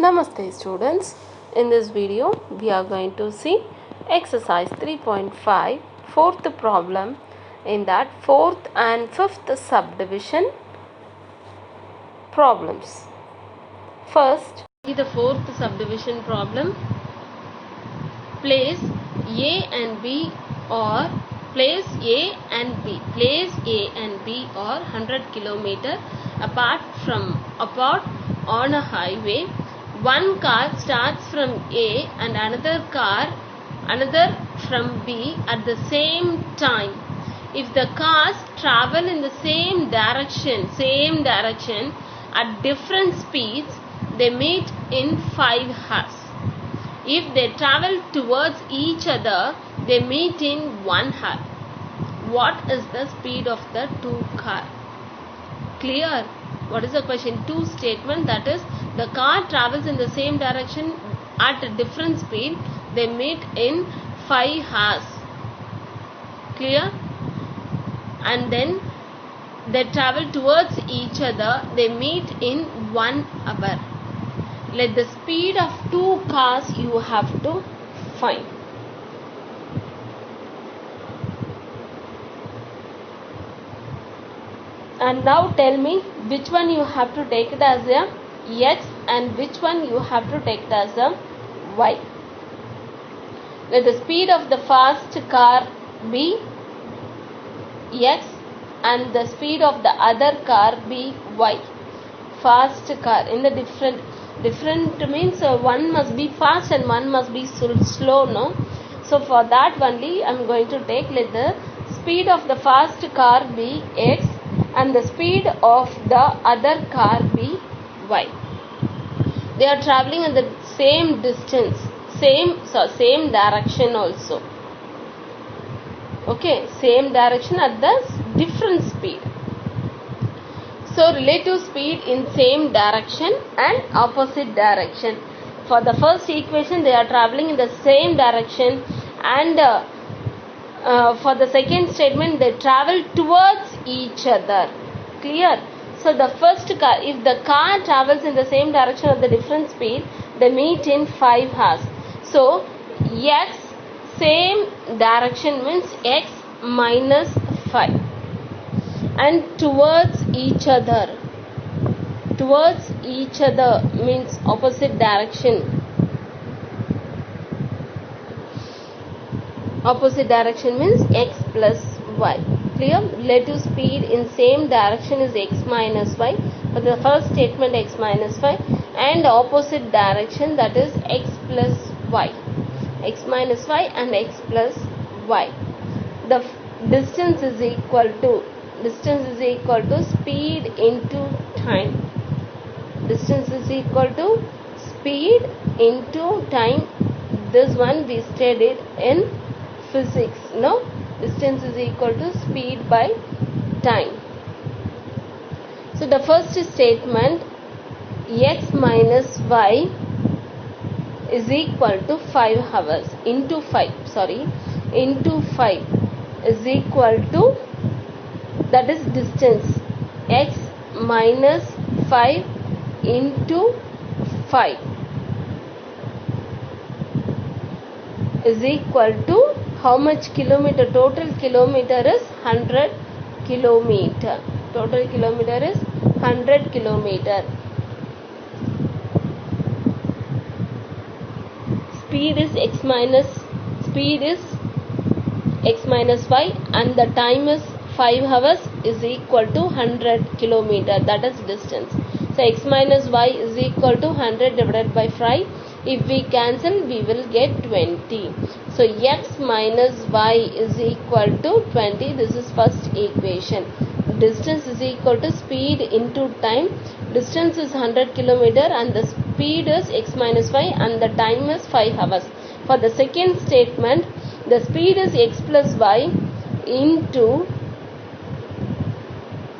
Namaste students. In this video we are going to see exercise 3.5 fourth problem in that fourth and fifth subdivision problems. First, the fourth subdivision problem. Place A and B or place A and B. Place A and B are 100 km apart on a highway. One car starts from A and another from B at the same time. If the cars travel in the same direction at different speeds, they meet in 5 hours. If they travel towards each other, they meet in 1 hour. What is the speed of the two cars? Clear? What is the question? Two statement, that is, the car travels in the same direction at a different speed. They meet in 5 hours. Clear? And then they travel towards each other. They meet in 1 hour. Let the speed of two cars you have to find. And now tell me which one you have to take it as a X and which one you have to take it as a Y. Let the speed of the fast car be X and the speed of the other car be Y. Fast car in the different means one must be fast and one must be slow, no? So for that only I am going to take, let the speed of the fast car be X and the speed of the other car be Y. They are traveling in the same distance, same direction also. Okay, same direction at the different speed. So relative speed in same direction and opposite direction. For the first equation, they are traveling in the same direction, and for the second statement, they travel towards each other. Clear? So the first car, if the car travels in the same direction at the different speed, they meet in 5 hours. So X same direction means X minus 5. And towards each other means opposite direction. Opposite direction means X plus Y. Clear? Relative speed in same direction is X minus Y. For the first statement, X minus 5, and opposite direction, that is X plus Y. X minus Y and X plus Y. The distance is equal to speed into time. Distance is equal to speed into time. This one we studied in physics. No? Distance is equal to speed by time. So the first statement, X minus Y is equal to 5 hours into 5 is equal to, that is distance, X minus 5 into 5 is equal to how much kilometer? Total kilometer is 100 kilometer. Total kilometer is 100 kilometer. Speed is X minus Y and the time is 5 hours is equal to 100 kilometer, that is distance. So X minus Y is equal to 100 divided by 5. If we cancel, we will get 20. So X minus Y is equal to 20. This is first equation. Distance is equal to speed into time. Distance is 100 kilometer and the speed is X minus Y and the time is 5 hours. For the second statement, the speed is X plus Y into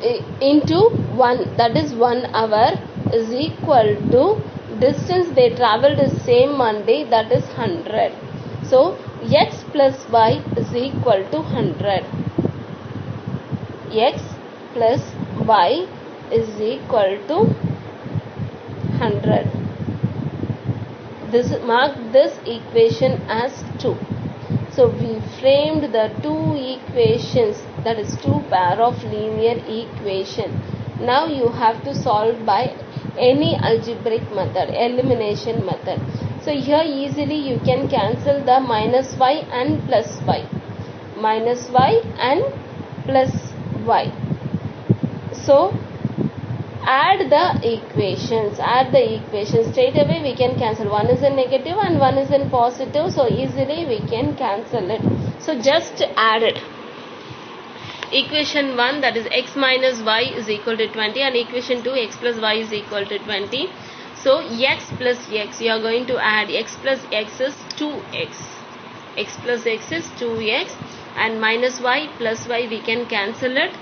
1, that is 1 hour, is equal to distance they traveled is same one day, that is 100. So X plus Y is equal to 100. X plus Y is equal to 100. mark this equation as 2. So we framed the two equations, that is two pair of linear equation. Now you have to solve by any algebraic method, elimination method. So here easily you can cancel the minus y and plus y, minus y and plus y. So add the equations, straight away we can cancel. One is in negative and one is in positive, so easily we can cancel it. So just add it. Equation 1, that is x minus y is equal to 20, and equation 2, x plus y is equal to 20. So x plus x, you are going to add x plus x is 2x, x plus x is 2x, and minus y plus y we can cancel it,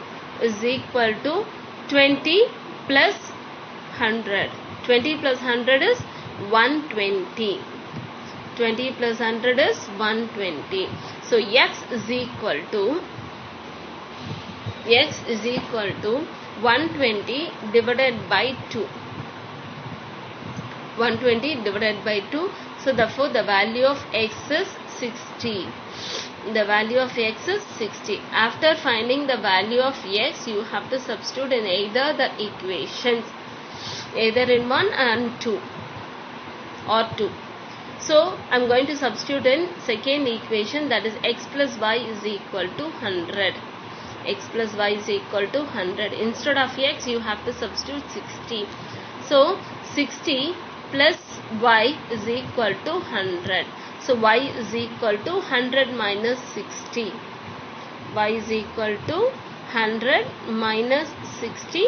is equal to 20 plus 100. 20 plus 100 is 120. 20 plus 100 is 120. So x is equal to 120 divided by 2. 120 divided by 2. So therefore the value of x is 60. The value of x is 60. After finding the value of x, you have to substitute in either the equations, either in 1 and 2 or 2. So I am going to substitute in second equation, that is x plus y is equal to 100. X plus y is equal to 100. Instead of x you have to substitute 60. So 60 plus y is equal to 100. So y is equal to 100 minus 60. Y is equal to 100 minus 60.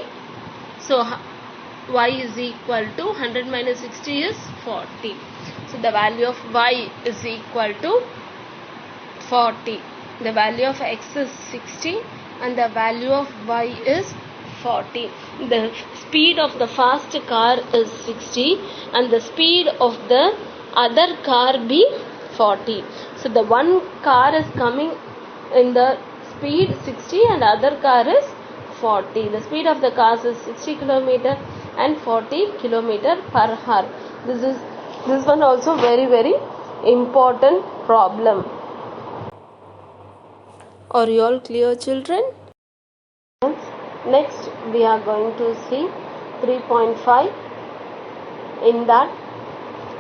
So y is equal to 100 minus 60 is 40. So the value of y is equal to 40. The value of x is 60 and the value of y is 40. The speed of the fast car is 60 and the speed of the other car be 40. So the one car is coming in the speed 60 and other car is 40. The speed of the cars is 60 km and 40 km per hour. This one also very important problem. Are you all clear, children? Next we are going to see 3.5. in that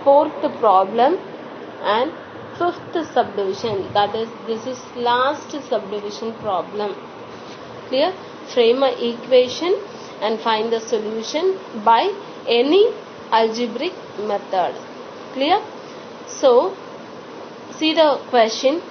fourth problem and fifth subdivision, that is this is last subdivision problem. Clear? Frame an equation and find the solution by any algebraic method. Clear? So see the question.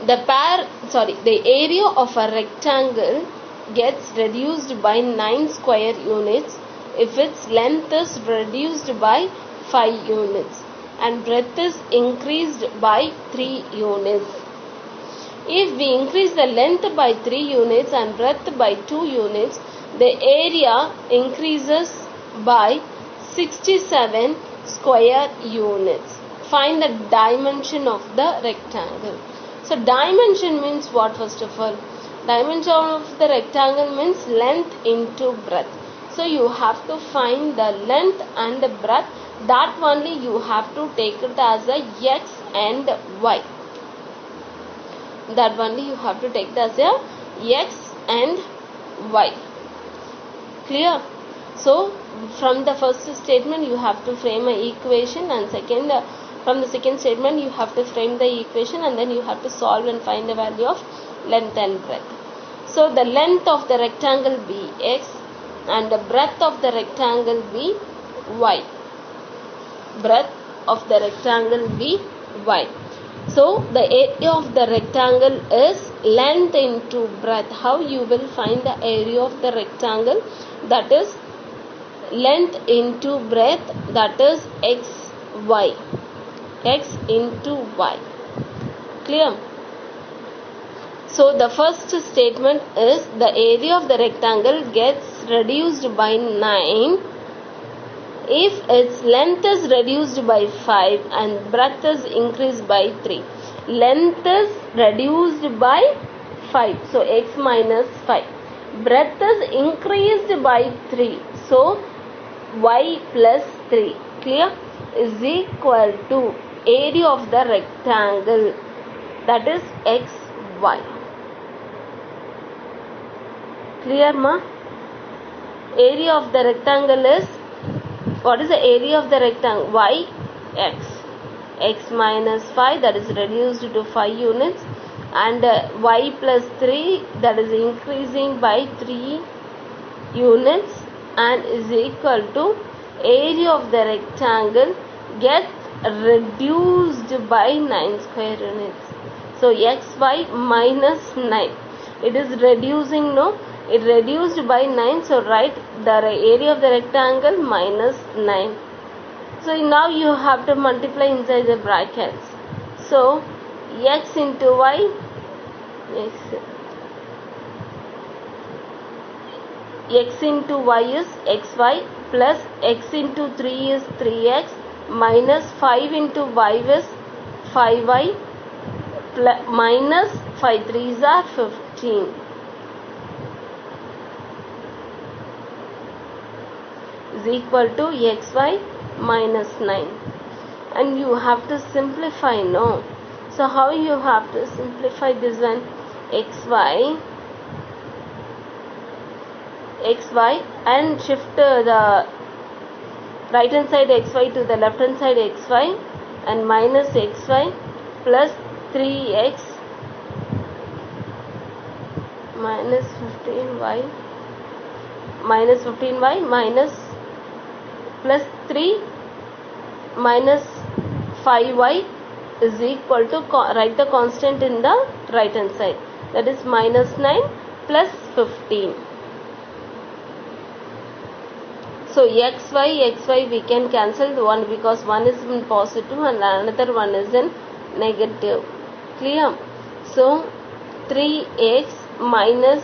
The area of a rectangle gets reduced by 9 square units if its length is reduced by 5 units and breadth is increased by 3 units. If we increase the length by 3 units and breadth by 2 units, the area increases by 67 square units. Find the dimension of the rectangle. So dimension means what? First of all, dimension of the rectangle means length into breadth. So you have to find the length and the breadth. That only you have to take it as a x and y. That only you have to take it as a x and y. Clear? So from the first statement you have to frame an equation, and from the second statement you have to frame the equation, and then you have to solve and find the value of length and breadth. So the length of the rectangle be x and the breadth of the rectangle be y. Breadth of the rectangle be y. So the area of the rectangle is length into breadth. How you will find the area of the rectangle? That is length into breadth, that is xy. X into y. Clear? So the first statement is the area of the rectangle gets reduced by 9 if its length is reduced by 5 and breadth is increased by 3. Length is reduced by 5, so x minus 5. Breadth is increased by 3, so y plus 3. Clear? is equal to area of the rectangle, that is xy. Clear ma? Area of the rectangle is, what is the area of the rectangle? Y, x. X minus 5, that is reduced to 5 units, and y plus 3, that is increasing by 3 units, and is equal to area of the rectangle gets reduced by 9 square units. So xy minus 9, it is reducing, no? It reduced by 9, so write the area of the rectangle minus 9. So now you have to multiply inside the brackets. So x into y, x into y is xy, plus x into 3 is 3x, minus 5 into y is 5y, plus minus 5 3s are 15, is equal to xy minus 9. And you have to simplify, no? So how you have to simplify this one? xy and shift the right hand side xy to the left hand side xy, and minus xy plus 3x minus 15y minus plus 3 minus 5y is equal to, write the constant in the right hand side, that is minus 9 plus 15. So xy we can cancel the one, because one is in positive and another one is in negative. Clear? So 3x minus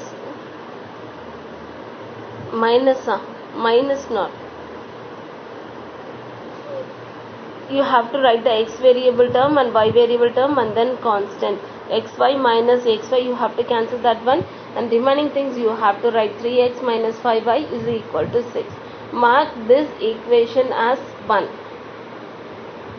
not, you have to write the x variable term and y variable term and then constant. Xy minus xy, you have to cancel that one, and remaining things you have to write 3x minus 5y is equal to 6. Mark this equation as 1.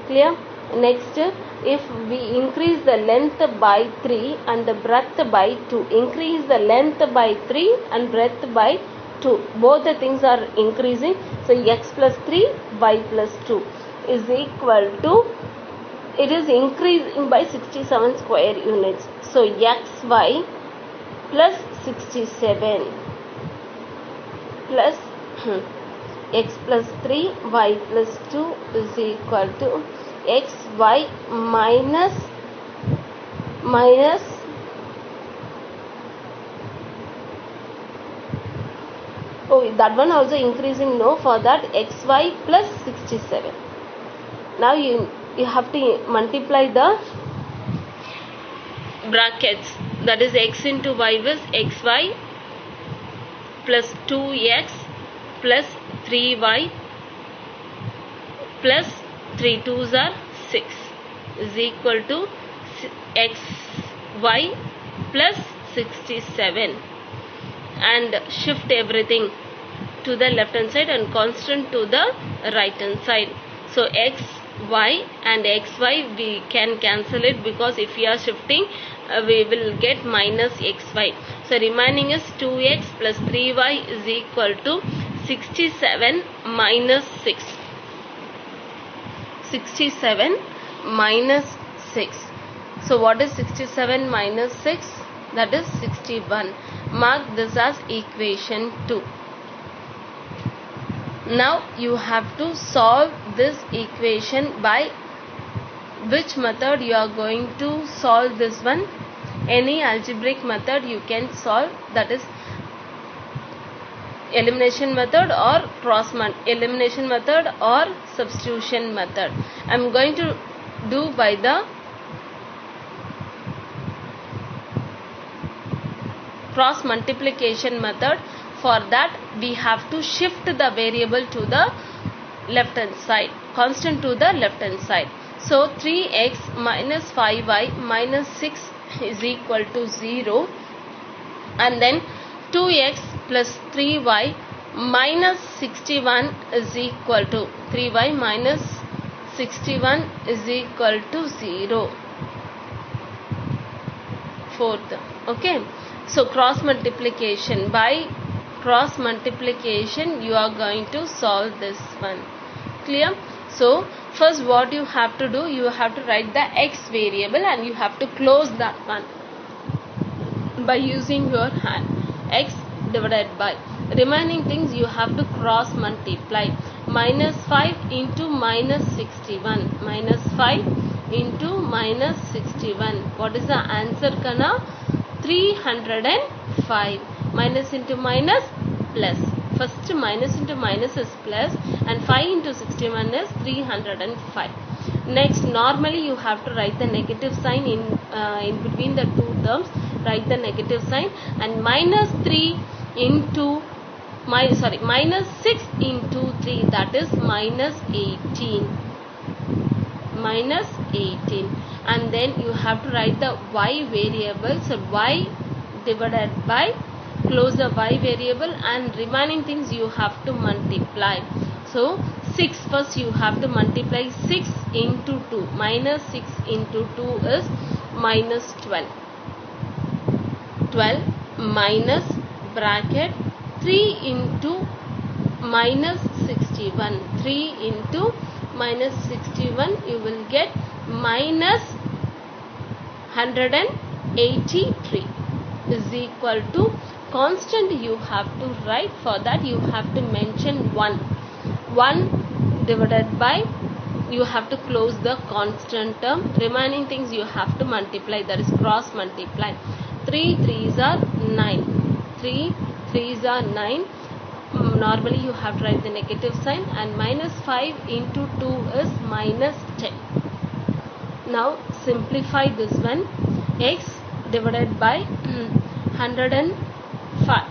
Clear? Next, if we increase the length by 3 and the breadth by 2, increase the length by 3 and breadth by 2, both the things are increasing, so x plus 3, y plus 2 is equal to, it is increasing by 67 square units. So xy plus 67 plus x plus 3, y plus 2 is equal to xy minus that one also increasing, no? For that xy plus 67. Now you have to multiply the brackets, that is x into y is xy plus 2x plus 3y plus 3 2s are 6 is equal to xy plus 67, and shift everything to the left hand side and constant to the right hand side. So x, y and xy we can cancel it, because if we are shifting we will get minus xy. So remaining is 2x plus 3y is equal to 67 minus 6. 67 minus 6. So what is 67 minus 6? That is 61. Mark this as equation 2. Now you have to solve this equation. By which method you are going to solve this one? Any algebraic method you can solve, that is elimination method or elimination method or substitution method. I am going to do by the cross multiplication method. For that we have to shift the variable to the left hand side, constant to the left hand side. So 3x minus 5y minus 6 is equal to 0, and then 2x plus 3y minus 61 is equal to 3y minus 61 is equal to 0. Fourth. Okay. So cross multiplication. By cross multiplication you are going to solve this one. Clear? So first what you have to do, you have to write the x variable and you have to close that one by using your hand. X divided by remaining things you have to cross multiply. Minus 5 into minus 61. Minus 5 into minus 61. What is the answer, Kana? 305. Minus into minus plus. First minus into minus is plus and 5 into 61 is 305. Next, normally you have to write the negative sign in between the two terms. Write the negative sign and minus 3 into minus 6 into 3, that is minus 18. Minus 18. And then you have to write the y variable. So y divided by, close the y variable and remaining things you have to multiply. So 6, first you have to multiply 6 into 2. Minus 6 into 2 is minus 12. 12 minus bracket 3 into minus 61. 3 into minus 61 you will get minus 183 is equal to constant you have to write. For that you have to mention 1. 1 divided by, you have to close the constant term. Remaining things you have to multiply, that is cross multiply. 3 3s are 9. 3 3s are 9. Normally you have to write the negative sign and minus 5 into 2 is minus 10. Now simplify this one. X divided by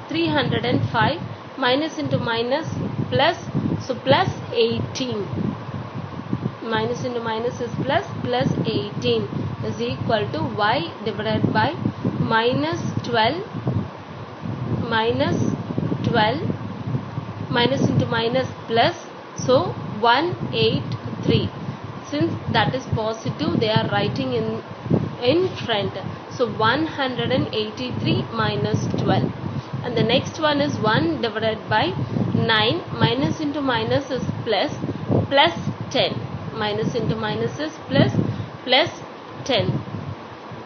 305 minus into minus plus, so plus 18. Minus into minus is plus 18 is equal to y divided by minus 12 minus into minus plus, so 183. Since that is positive, they are writing in front. So 183 minus 12. And the next one is 1 divided by 9. Minus into minus is plus 10. Minus into minus is plus 10.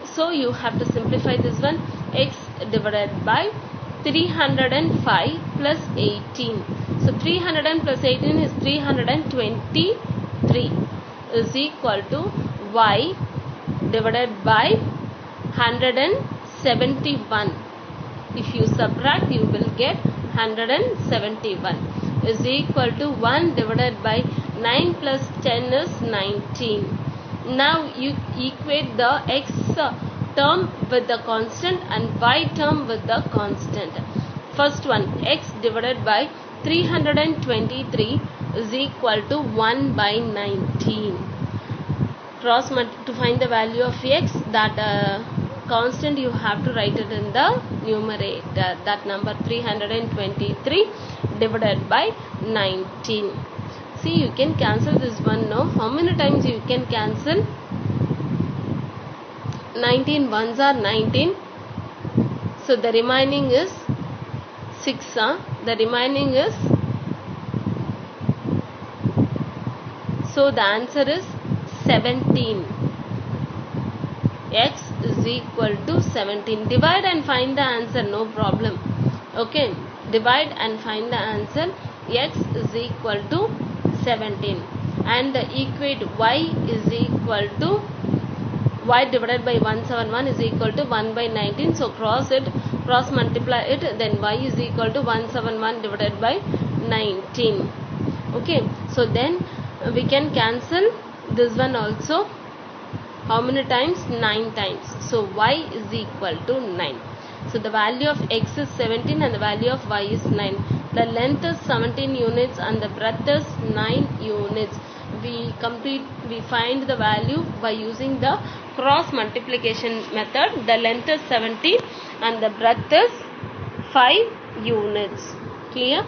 So you have to simplify this one. X divided by 305 plus 18. So 300 plus 18 is 323 is equal to y divided by 171. If you subtract, you will get 171 is equal to 1 divided by 9 plus 10 is 19. Now you equate the x term with the constant and y term with the constant. First one, x divided by 323 is equal to 1 by 19. Cross to find the value of x, that constant you have to write it in the numerator. That number 323 divided by 19. See, you can cancel this one now. How many times you can cancel? 19 ones are 19. So the remaining is 6. The remaining is, so the answer is 17. X is equal to 17. Divide and find the answer, no problem. Okay, divide and find the answer. X is equal to 17 and equate y is equal to, y divided by 171 is equal to 1 by 19. So cross multiply it, then y is equal to 171 divided by 19. Okay, so then we can cancel this one also. How many times? 9 times. So y is equal to 9. So the value of x is 17 and the value of y is 9. The length is 17 units and the breadth is 9 units. We find the value by using the cross multiplication method. The length is 17 and the breadth is 5 units. Clear?